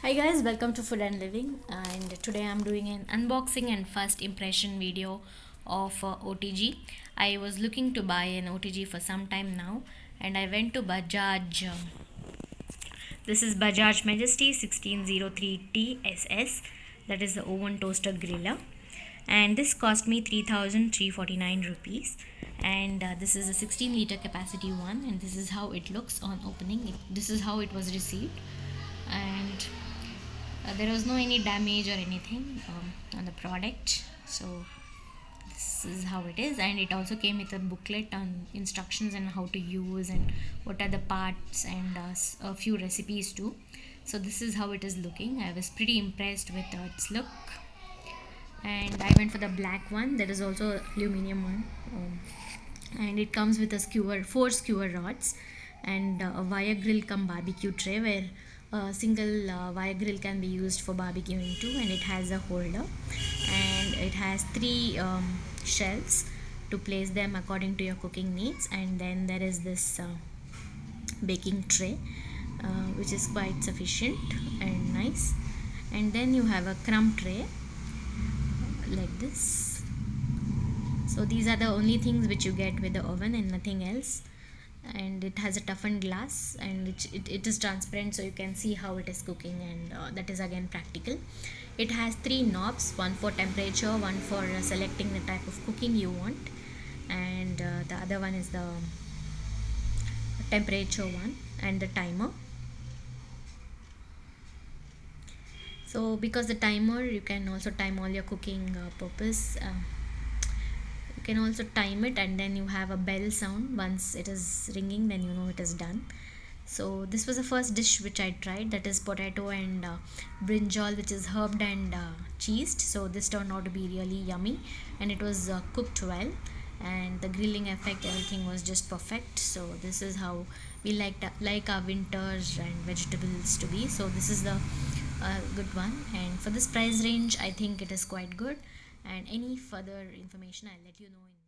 Hi guys, welcome to Food and Living, and today I'm doing an unboxing and first impression video of OTG. I was looking to buy an OTG for some time now, and I went to Bajaj. This is Bajaj Majesty 1603 TSS, that is the oven toaster griller, and this cost me 3,349 rupees. And this is a 16-liter capacity one, and this is how it looks on opening. This is how it was received, and there was no any damage or anything on the product. So this is how it is, and it also came with a booklet on instructions and how to use and what are the parts, and a few recipes too. So this is how it is looking. I was pretty impressed with its look, and I went for the black one. There is also aluminium one, and it comes with a skewer, 4 skewer rods, and a wire grill cum barbecue tray where a single wire grill can be used for barbecuing too, and it has a holder, and it has 3 shelves to place them according to your cooking needs. And then there is this baking tray, which is quite sufficient and nice. And then you have a crumb tray like this. So these are the only things which you get with the oven and nothing else. And it has a toughened glass, and it is transparent, so you can see how it is cooking, and that is again practical. It has 3 knobs, one for temperature, one for selecting the type of cooking you want, and the other one is the temperature one and the timer. So because the timer, you can also time all your cooking purpose. You can also time it, and then you have a bell sound. Once it is ringing, then you know it is done. So this was the first dish which I tried, that is potato and brinjal, which is herbed and cheesed. So this turned out to be really yummy, and it was cooked well, and the grilling effect, everything was just perfect. So this is how we like our winters and vegetables to be. So this is the good one, and for this price range I think it is quite good. And any further information I'll let you know in